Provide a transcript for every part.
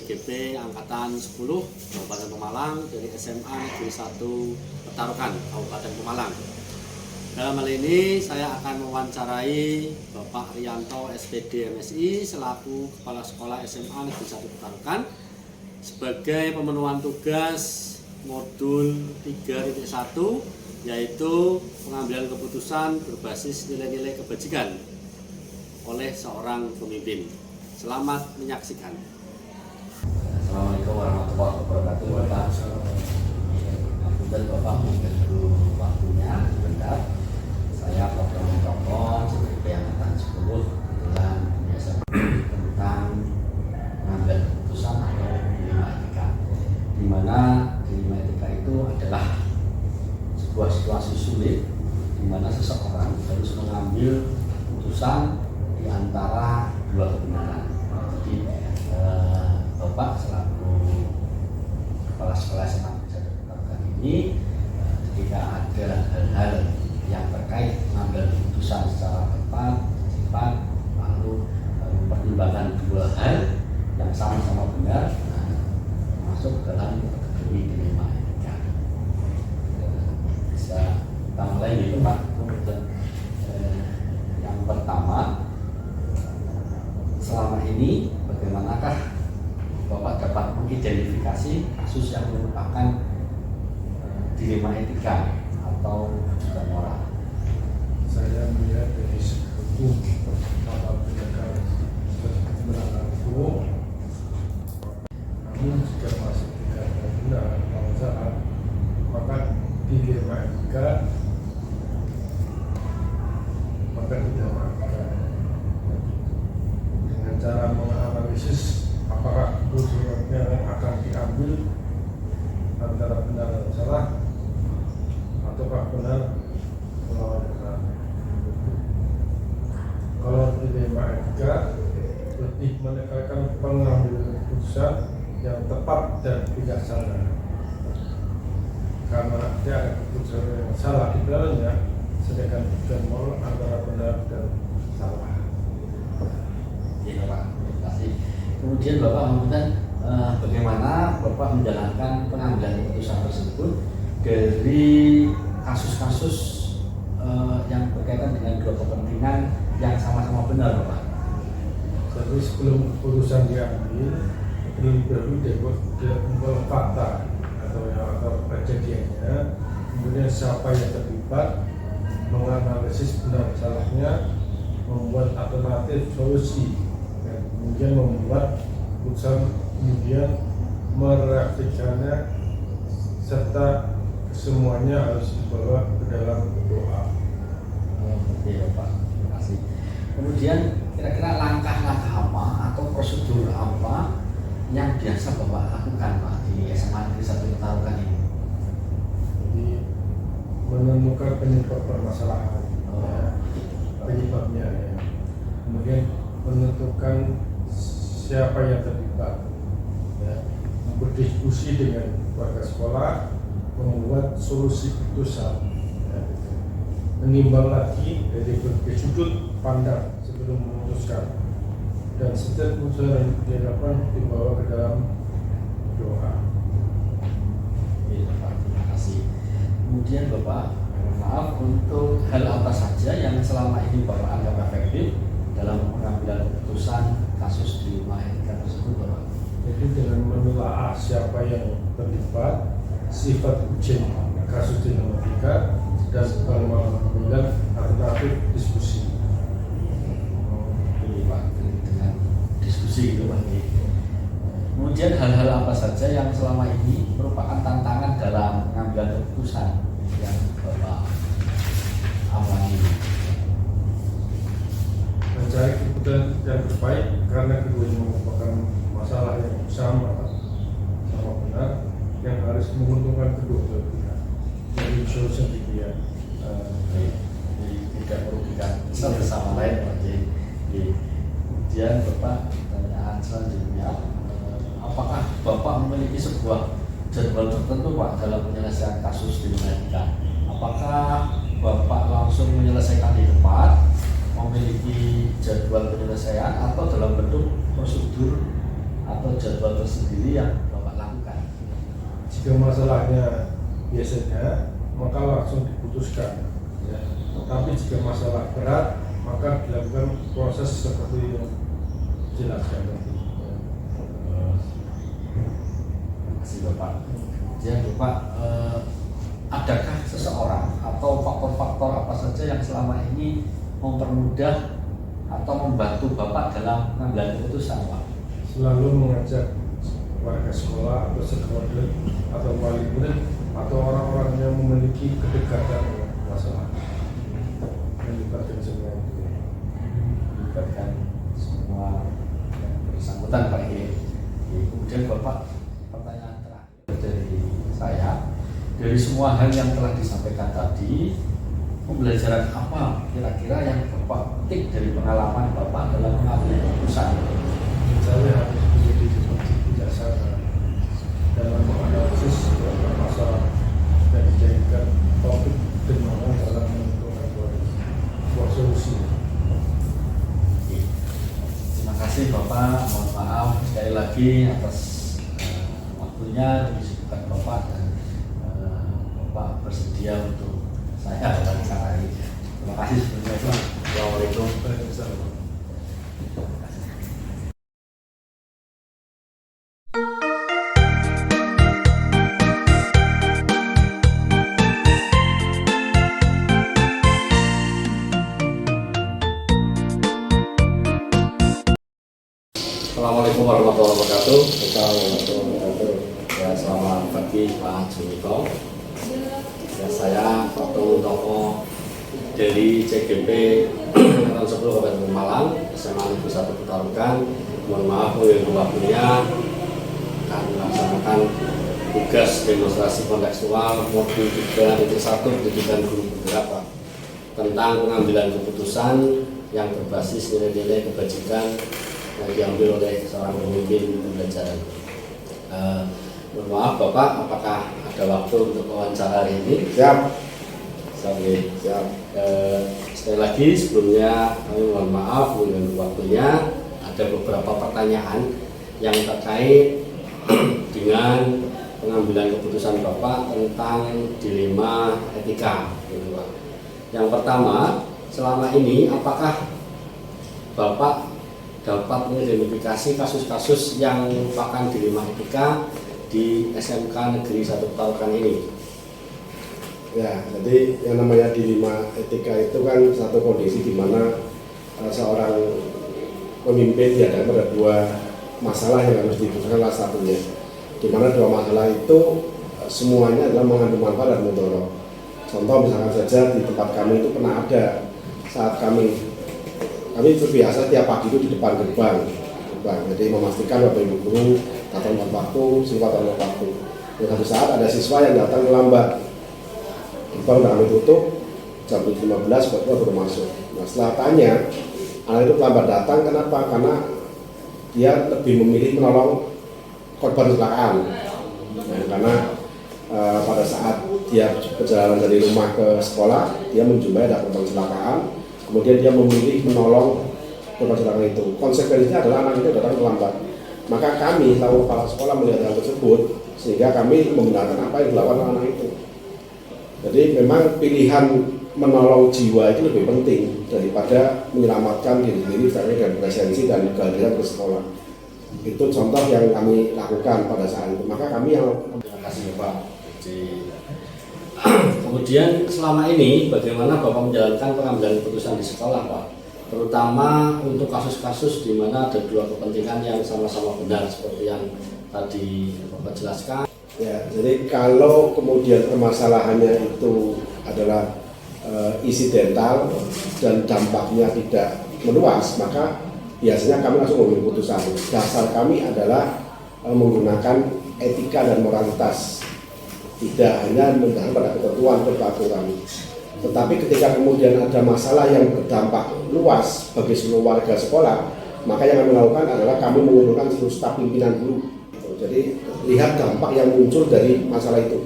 PGP Angkatan 10 Kabupaten Pemalang dari SMA Negeri 1 Petarukan Kabupaten Pemalang. Dalam hal ini saya akan mewawancarai Bapak Rianto SPD MSI selaku Kepala Sekolah SMA Negeri 1 Petarukan sebagai pemenuhan tugas modul 3.1 yaitu pengambilan keputusan berbasis nilai-nilai kebajikan oleh seorang pemimpin. Selamat menyaksikan. Assalamualaikum warahmatullahi wabarakatuh. Bapak, dan Bapak mengganggu waktunya sebentar. Saya Prof. Muntoko sebagai Angkatan 10 kebetulan biasa tentang mengambil keputusan atau dilema etika, di mana dilema etika itu adalah sebuah situasi sulit di mana seseorang harus mengambil keputusan di antara dua kebenaran. Jadi Bapak selaku Kepala Sekolah SMA Negeri 1 Petarukan ini ketika ada hal-hal yang terkait mengambil keputusan secara tepat, cepat, lalu mempertimbangkan dua hal yang sama-sama benar, masuk dalam kategori dilema etika. Bisa kita mulai gitu Pak. Yang pertama, selama ini bagaimanakah Bapak dapat mengidentifikasi kasus yang merupakan dilema etika atau juga moral? Saya melihat dari segi hukum atau penegakan kebenaran hukum, namun jika masih tidak benar atau salah, maka dilema etika maka tidak etika. Dengan cara menganalisis apakah keputusan yang akan diambil antara benar dan salah ataukah benar melawan benar. Kalau dilema etika lebih menekankan pengambilan keputusan yang tepat dan bijaksana, karena ada keputusan yang salah di dalamnya, sedangkan keputusan moral antara benar dan salah. Iya Pak, terima kasih. Kemudian Bapak menurutkan bagaimana Bapak menjalankan pengambilan keputusan tersebut dari kasus-kasus yang berkaitan dengan dua kepentingan yang sama-sama benar Bapak? Jadi sebelum keputusan diambil, dahulu dikumpul fakta atau kejadiannya, kemudian siapa yang terlibat, menganalisis benar salahnya, membuat alternatif solusi, dan kemudian membuat keputusan, kemudian mereaksikannya, serta semuanya harus dibawa ke dalam doa. Oke Bapak, terima kasih. Kemudian kira-kira langkah-langkah apa atau prosedur apa yang biasa Bapak lakukan Pak di SMA Negeri 1 Petarukan ini? Jadi menemukan penyebab permasalahan, penyebabnya, ya. Kemudian menentukan siapa yang terlibat, ya. Berdiskusi dengan warga sekolah, membuat solusi keputusan, ya. Menimbang lagi dari berbagai sudut pandang sebelum memutuskan, dan setiap keputusan yang dilakukan dibawa ke dalam doa. Iya Bapak, terima kasih. Kemudian Bapak, maaf, untuk hal apa saja yang selama ini Bapak anggap efektif dalam pengambilan keputusan kasus dilema etika tersebut Bapak? Jadi dengan menelaah siapa yang terlibat, sifat ujian kasus dilema etika, dan mengambil alternatif diskusi. Ini Pak, dengan diskusi gitu Pak. Kemudian hal-hal apa saja yang selama ini merupakan tantangan dalam pengambilan keputusan yang Bapak alami? Mencari keputusan yang terbaik karena keduanya merupakan masalah yang sama benar, yang harus menguntungkan kedua belah pihak. Jadi solusi yang dipilih. Jadi tidak merugikan satu sama lain Pak. Kemudian Bapak, pertanyaan selanjutnya, apakah Bapak memiliki sebuah jadwal tertentu Pak dalam penyelesaian kasus dilema etika? Apakah Bapak langsung menyelesaikan di tempat, memiliki jadwal penyelesaian, atau dalam bentuk prosedur atau atau jadwal tersendiri yang Bapak lakukan? Jika masalahnya biasanya maka langsung diputuskan ya. Tapi jika masalah berat maka dilakukan proses seperti yang dijelaskan tadi. Terima kasih Bapak. Kemudian Bapak, adakah seseorang atau faktor-faktor apa saja yang selama ini mempermudah atau membantu Bapak dalam mengambil keputusan, Pak? Selalu mengajak warga sekolah atau stakeholder atau wali murid atau orang-orang yang memiliki kedekatan dengan masalah, melibatkan semua itu. Melibatkan semua yang bersangkutan, Pak. Kemudian Bapak, pertanyaan terakhir dari saya, dari semua hal yang telah disampaikan tadi, pembelajaran apa kira-kira yang Bapak petik dari pengalaman Bapak dalam mengambil keputusan? Saya harus menjadi bijaksana dalam menganalisis masalah dan dijadikan topik dengan dalam menentukan sebuah solusi. Terima kasih Bapak, mohon maaf sekali lagi atas waktunya disebutkan Bapak dan Bapak bersedia untuk saya wawancara ini. Terima kasih sebelumnya Pak. Assalamualaikum. Waalaikumsalam. Assalamualaikum warahmatullahi wabarakatuh. Ya, selamat pagi Pak Junito. Ya, saya Pak Toko dari CGP Angkatan 10 Kabupaten Malang, SMA Negeri 1 Petarukan. Mohon maaf waktunya akan melaksanakan tugas demonstrasi kontekstual modul 3.1 pendidikan guru penggerak Pak, tentang pengambilan keputusan yang berbasis nilai-nilai kebajikan yang diambil oleh seorang pemimpin pembelajaran. Mohon maaf Bapak, apakah ada waktu untuk wawancara hari ini? Siap. Siap. Sekali lagi sebelumnya kami mohon maaf mengganggu waktunya. Ada beberapa pertanyaan yang terkait dengan pengambilan keputusan Bapak tentang dilema etika, gitu Pak. Yang pertama, selama ini apakah Bapak dapat mengidentifikasi kasus-kasus yang merupakan dilema etika di SMK Negeri 1 Petarukan ini? Ya, jadi yang namanya dilema etika itu kan satu kondisi di mana seorang pemimpin dihadapkan pada dua masalah yang harus diputuskan salah satunya. Di mana dua masalah itu semuanya adalah mengandung manfaat dan mudarat. Contoh misalkan saja di tempat kami itu pernah ada saat kami terbiasa tiap pagi itu di depan gerbang, jadi memastikan Bapak Ibu guru datang tepat waktu, siswa datang tepat waktu. Dan satu saat ada siswa yang datang lambat, gerbang udah kami tutup, jam 7.15 baru masuk. Nah setelah tanya, anak itu lambat datang, kenapa? Karena dia lebih memilih menolong korban kecelakaan. Nah, karena pada saat dia perjalanan dari rumah ke sekolah, dia menjumpai ada korban kecelakaan. Kemudian dia memilih menolong korban kecelakaan itu. Konsekuensinya adalah anak itu datang terlambat. Maka kami, selaku kepala sekolah melihat hal tersebut, sehingga kami membenarkan apa yang dilakukan anak itu. Jadi memang pilihan menolong jiwa itu lebih penting daripada menyelamatkan diri sendiri dari presensi dan kehadiran ke sekolah. Itu contoh yang kami lakukan pada saat itu. Maka kami yang Terima kasih Pak. Kemudian selama ini bagaimana Bapak menjalankan pengambilan keputusan di sekolah Pak? Terutama untuk kasus-kasus di mana ada dua kepentingan yang sama-sama benar seperti yang tadi Bapak jelaskan. ya, jadi kalau kemudian permasalahannya itu adalah insidental dan dampaknya tidak meluas, maka biasanya kami langsung mengambil keputusan. Dasar kami adalah menggunakan etika dan moralitas, tidak hanya mendasarkan pada ketentuan atau peraturan. Tetapi ketika kemudian ada masalah yang berdampak luas bagi seluruh warga sekolah, maka yang kami lakukan adalah kami mengumpulkan seluruh staf pimpinan guru. Jadi lihat dampak yang muncul dari masalah itu.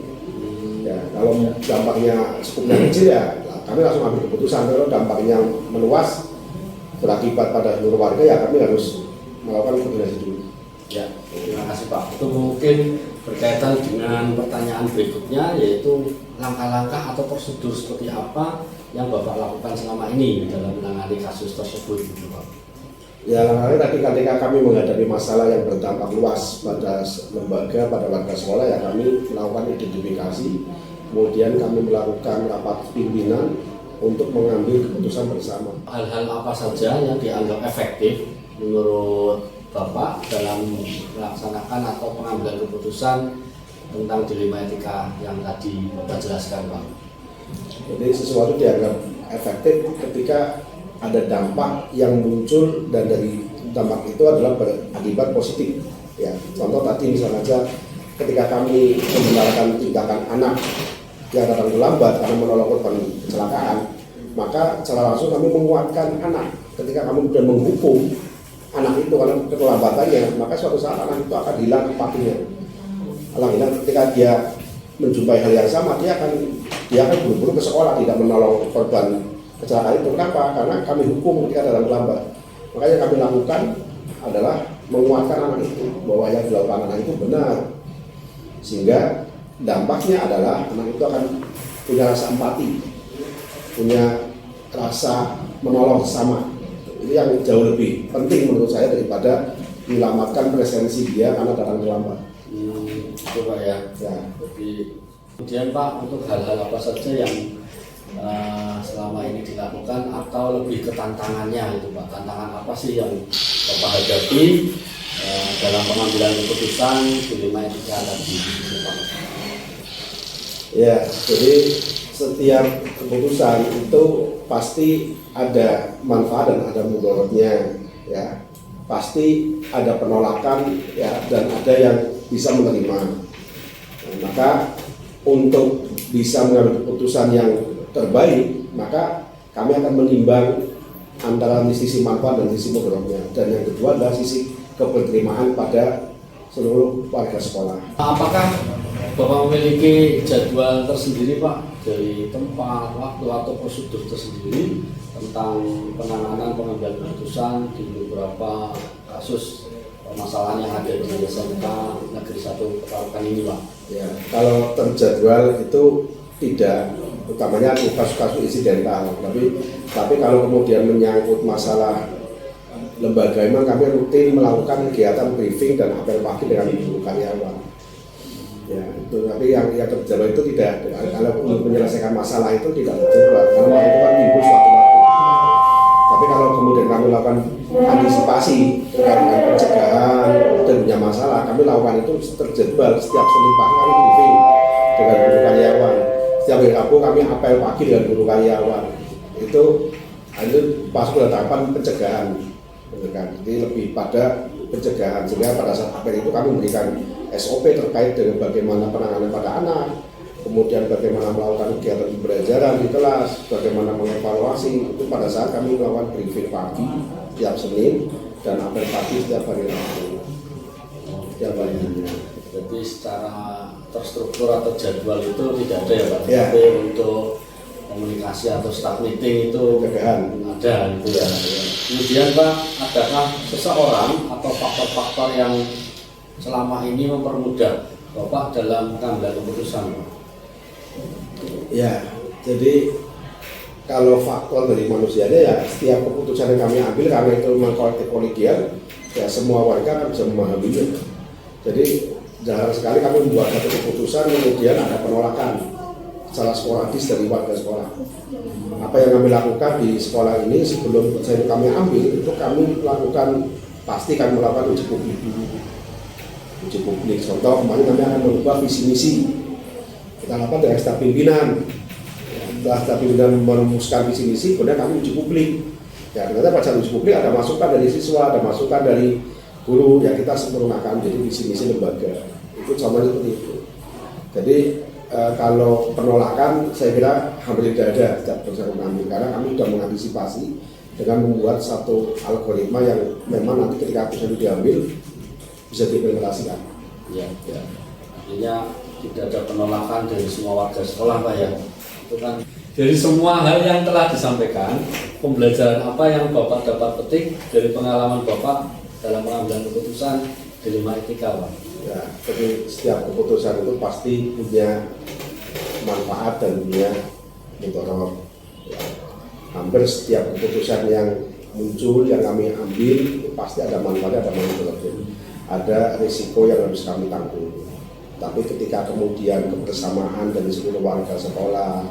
Ya, kalau dampaknya cukup kecil ya kami langsung ambil keputusan. Kalau dampaknya meluas berakibat pada seluruh warga ya kami harus melakukan koordinasi dulu. Ya, terima kasih Pak. Itu mungkin berkaitan dengan pertanyaan berikutnya, yaitu langkah-langkah atau prosedur seperti apa yang Bapak lakukan selama ini dalam menangani kasus tersebut, gitu Pak. Ya, langkahnya tadi ketika kami menghadapi masalah yang berdampak luas pada lembaga, pada warga sekolah, ya kami melakukan identifikasi, kemudian kami melakukan rapat pimpinan untuk mengambil keputusan bersama. Hal-hal apa saja yang dianggap efektif menurut Bapak dalam melaksanakan atau pengambilan keputusan tentang dilema etika yang tadi Bapak jelaskan, Pak? Jadi sesuatu dianggap efektif ketika ada dampak yang muncul dan dari dampak itu adalah berakibat positif. Ya, contoh tadi misalnya saja ketika kami membenarkan tindakan anak yang datang terlambat karena menolong korban kecelakaan, maka secara langsung kami menguatkan anak. Ketika kami sudah menghukum anak itu karena keterlambatannya, maka suatu saat anak itu akan hilang empatinya. Hilang ketika dia menjumpai hal yang sama, dia akan buru-buru ke sekolah, tidak menolong korban kecelakaan itu. Kenapa? Karena kami hukum ketika dalam terlambat. Makanya kami lakukan adalah menguatkan anak itu bahwa yang dilakukan anak itu benar, sehingga dampaknya adalah anak itu akan punya rasa empati, punya rasa menolong sesama. Ini yang jauh lebih penting menurut saya daripada menyelamatkan presensi dia karena datang terlambat. Itu Pak ya. Jadi, kemudian Pak, untuk hal-hal apa saja yang selama ini dilakukan atau lebih ke tantangannya itu Pak? Tantangan apa sih yang Bapak hadapi dalam pengambilan keputusan dilema etika tadi, Pak? Ya, jadi setiap keputusan itu pasti ada manfaat dan ada mudaratnya, ya. Pasti ada penolakan, ya, dan ada yang bisa menerima. Nah, maka untuk bisa mengambil keputusan yang terbaik, maka kami akan menimbang antara sisi manfaat dan sisi mudaratnya. Dan yang kedua adalah sisi keberterimaan pada seluruh warga sekolah. Apakah Bapak memiliki jadwal tersendiri Pak dari tempat, waktu atau prosedur tersendiri tentang penanganan pengambilan keputusan di beberapa kasus permasalahan yang ada di SMK Negeri 1 Petarukan ini Pak? Ya, kalau terjadwal itu tidak, utamanya kasus-kasus insidental. Tapi kalau kemudian menyangkut masalah lembaga, memang kami rutin melakukan kegiatan briefing dan apel pagi dengan seluruh karyawan. Ya, itu. Tapi yang terjadwal itu tidak. Kalau untuk menyelesaikan masalah itu tidak terjadwal, karena itu kan timbul suatu waktu. Tapi kalau kemudian kami lakukan antisipasi terkait dengan pencegahan dan punya masalah, kami lakukan itu terjadwal. Setiap Senin pagi kami briefing dengan guru karyawan. Setiap hari Rabu kami apel pagi dengan guru karyawan. Itu masuk ke tahapan pencegahan. Jadi lebih pada pencegahan, sehingga pada saat apel itu kami memberikan SOP terkait dengan bagaimana penanganan pada anak, kemudian bagaimana melakukan kegiatan pembelajaran di kelas, bagaimana mengevaluasi. Itu pada saat kami melakukan briefing pagi setiap Senin dan apel pagi setiap hari Rabu. Setiap harinya. Jadi secara terstruktur atau jadwal itu tidak ada ya Pak? Ya. Tapi untuk komunikasi atau staff meeting itu Pencegahan. ada gitu ya. Kemudian Pak, adakah seseorang atau faktor-faktor yang selama ini mempermudah Bapak dalam mengambil keputusan Pak? Ya, jadi kalau faktor dari manusianya, ya setiap keputusan yang kami ambil karena itu memang kolektif kolegial, ya semua warga kan bisa memahaminya. Jadi jarang sekali kami membuat satu keputusan kemudian ada penolakan secara sporadis dari warga sekolah. Apa yang kami lakukan di sekolah ini sebelum keputusan kami ambil itu kami lakukan, pasti kami melakukan uji publik dulu. Uji publik, contoh kemarin kami akan merubah visi misi. Kita lakukan dengan staf pimpinan. Setelah staf pimpinan merumuskan visi misi, kemudian kami uji publik. Ya, ternyata pada uji publik ada masukan dari siswa, ada masukan dari guru, ya kita sempurnakan jadi visi misi lembaga. Itu contohnya seperti itu. Jadi kalau penolakan saya kira hampir tidak ada setiap proses mengambil, karena kami sudah mengantisipasi dengan membuat satu algoritma yang memang nanti ketika keputusan diambil bisa diimplementasikan. Ya, ya. Artinya tidak ada penolakan dari semua warga sekolah Pak ya. Itu kan dari semua hal yang telah disampaikan, pembelajaran apa yang Bapak dapat petik dari pengalaman Bapak dalam pengambilan keputusan dilema etika Pak. Ya, jadi setiap keputusan itu pasti punya manfaat dan punya mudarat. Ya, hampir setiap keputusan yang muncul yang kami ambil itu pasti ada manfaat, ada mudarat, ada risiko yang harus kami tanggung. Tapi ketika kemudian kebersamaan dari seluruh warga sekolah,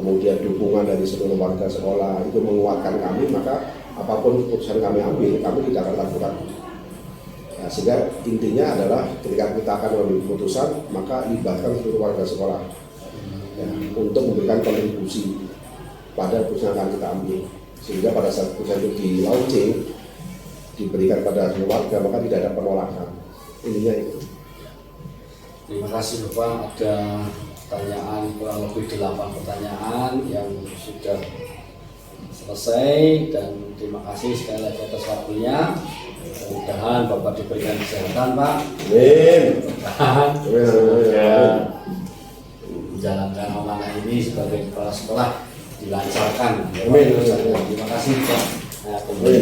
kemudian dukungan dari seluruh warga sekolah itu menguatkan kami, maka apapun keputusan kami ambil, kami tidak akan lakukan. Nah, sehingga intinya adalah ketika kita akan mengambil keputusan, maka libatkan seluruh warga sekolah ya, untuk memberikan kontribusi pada keputusan yang akan kita ambil. Sehingga pada saat keputusan itu di launching, diberikan pada seluruh warga, maka tidak ada penolakan. Intinya itu. Terima kasih Bapak, ada pertanyaan kurang lebih 8 pertanyaan yang sudah selesai, dan terima kasih sekali lagi atas waktunya. Mudah-mudahan Bapak diberikan kesehatan Pak. Amin. Mudah-mudahan Amin. menjalankan amanah ini sebagai kepala sekolah dilancarkan. Amin. Terima kasih Pak. Nah, kembali.